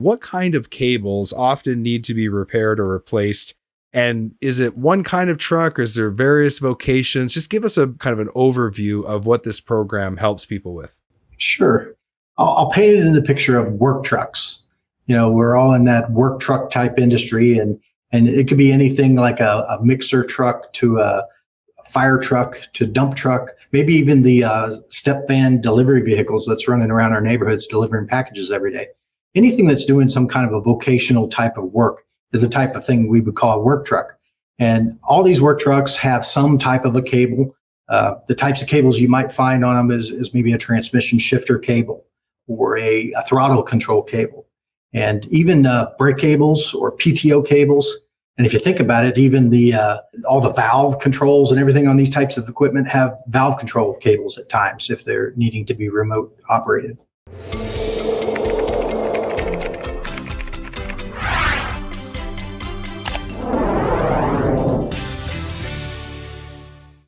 What kind of cables often need to be repaired or replaced? And is it one kind of truck or is there various vocations? Just give us a kind of an overview of what this program helps people with. Sure. I'll paint it in the picture of work trucks. We're all in that work truck type industry, and it could be anything like a mixer truck to a fire truck to dump truck, maybe even the step van delivery vehicles that's running around our neighborhoods delivering packages every day. Anything that's doing some kind of a vocational type of work is the type of thing we would call a work truck. And all these work trucks have some type of a cable. The types of cables you might find on them is maybe a transmission shifter cable or a throttle control cable, and even brake cables or PTO cables. And if you think about it, even all the valve controls and everything on these types of equipment have valve control cables at times if they're needing to be remote operated.